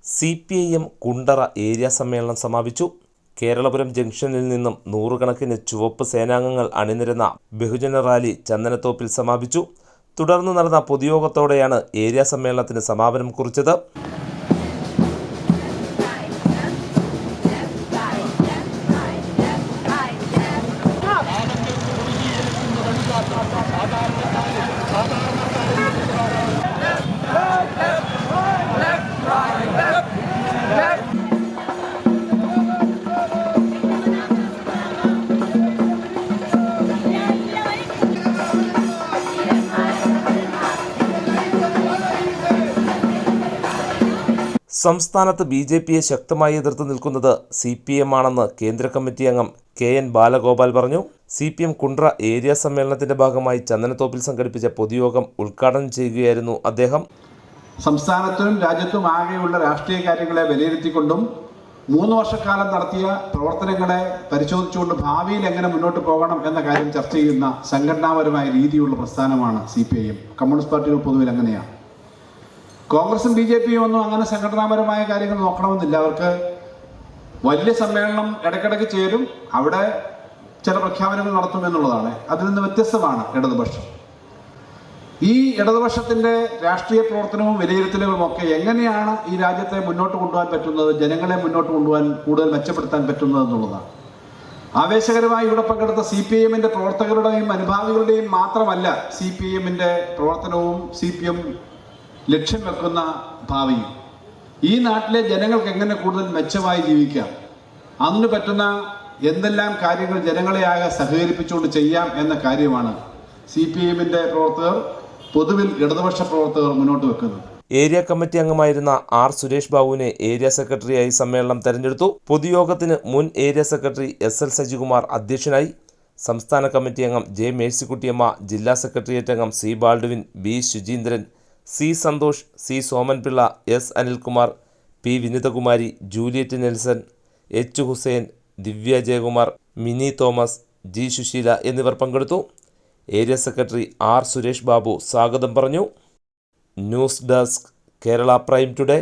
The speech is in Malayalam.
CPIM കുണ്ടറ ഏരിയ സമ്മേളനം സമാപിച്ചു. കേരളപുരം ജംഗ്ഷനിൽ നിന്നും നൂറുകണക്കിന് ചുവപ്പ് സേനാംഗങ്ങൾ അണിനിരന്ന ബഹുജന റാലി ചന്ദനത്തോപ്പിൽ സമാപിച്ചു. തുടർന്ന് നടന്ന പൊതുയോഗത്തോടെയാണ് ഏരിയ സമ്മേളനത്തിന് സമാപനം കുറിച്ചത്. സംസ്ഥാനത്ത് BJPയെ ശക്തമായി എതിർത്ത് നിൽക്കുന്നത് CPM ആണെന്ന് കേന്ദ്ര കമ്മിറ്റി അംഗം KN ബാലഗോപാൽ പറഞ്ഞു. CPM കുണ്ട്ര ഏരിയ സമ്മേളനത്തിന്റെ ഭാഗമായി ചന്ദനത്തോപ്പിൽ സംഘടിപ്പിച്ച പൊതുയോഗം ഉദ്ഘാടനം ചെയ്യുകയായിരുന്നു അദ്ദേഹം. സംസ്ഥാനത്തിനും രാജ്യത്തും ആകെയുള്ള രാഷ്ട്രീയ കാര്യങ്ങളെ വിലയിരുത്തിക്കൊണ്ടും 3 വർഷക്കാലം നടത്തിയ പ്രവർത്തനങ്ങളെ പരിശോധിച്ചുകൊണ്ട് ഭാവിയിൽ എങ്ങനെ മുന്നോട്ട് പോകണം എന്ന കാര്യം ചർച്ച ചെയ്യുന്ന സംഘടനാപരമായ രീതിയുള്ള പ്രസ്ഥാനമാണ് CPIM. കമ്മ്യൂണിസ്റ്റ് പാർട്ടികൾ പൊതുവിൽ അങ്ങനെയാണ്. കോൺഗ്രസും BJPയും ഒന്നും അങ്ങനെ സംഘടനാപരമായ കാര്യങ്ങൾ നോക്കണമെന്നില്ല. അവർക്ക് വലിയ സമ്മേളനം ഇടയ്ക്കിടയ്ക്ക് ചേരും, അവിടെ ചില പ്രഖ്യാപനങ്ങൾ നടത്തുമെന്നുള്ളതാണ്. അതിൽ നിന്ന് വ്യത്യസ്തമാണ് ഇടതുപക്ഷം. ഈ ഇടതുപക്ഷത്തിൻ്റെ രാഷ്ട്രീയ പ്രവർത്തനവും വിലയിരുത്തലുകളും ഒക്കെ എങ്ങനെയാണ് ഈ രാജ്യത്തെ മുന്നോട്ട് കൊണ്ടുപോകാൻ പറ്റുന്നത്, ജനങ്ങളെ മുന്നോട്ട് കൊണ്ടുപോകാൻ കൂടുതൽ മെച്ചപ്പെടുത്താൻ പറ്റുന്നത് എന്നുള്ളതാണ്. ആവേശകരമായി ഇവിടെ പങ്കെടുത്ത CPIMന്റെ പ്രവർത്തകരുടെയും അനുഭാവികളുടെയും മാത്രമല്ല CPIMന്റെ പ്രവർത്തനവും CPM ലക്ഷ്യം വെക്കുന്ന ഭാവിയും. ഈ നാട്ടിലെ ജനങ്ങൾക്ക് എങ്ങനെ കൂടുതൽ മെച്ചമായി ജീവിക്കാം, അതിന് പറ്റുന്ന എന്തെല്ലാം കാര്യങ്ങൾ ജനങ്ങളെ ആകെ സഹകരിപ്പിച്ചുകൊണ്ട് ചെയ്യാം എന്ന കാര്യമാണ് CPIMന്റെ പ്രവർത്തകർ, പൊതുവിൽ ഇടതുപക്ഷ പ്രവർത്തകർ മുന്നോട്ട് വെക്കുന്നത്. ഏരിയ കമ്മിറ്റി അംഗമായിരുന്ന R. സുരേഷ് ബാബുവിനെ ഏരിയ സെക്രട്ടറിയായി സമ്മേളനം തെരഞ്ഞെടുത്തു. പൊതുയോഗത്തിന് മുൻ ഏരിയ സെക്രട്ടറി SL സജികുമാർ അധ്യക്ഷനായി. സംസ്ഥാന കമ്മിറ്റി അംഗം J. മേഴ്സിക്കുട്ടിയമ്മ, ജില്ലാ സെക്രട്ടേറിയറ്റ് അംഗം C. Baldwin, B. Suchindran, C. Santhosh, C. Somanpillai, S. Anilkumar, P. Vinithakumari, Juliet Nelson, H. Hussain, Divya Jayakumar, Mini Thomas, G. Susheela എന്നിവർ പങ്കെടുത്തു. Area secretary R. Suresh Babu സ്വാഗതം പറഞ്ഞു. News desk, Kerala Prime today.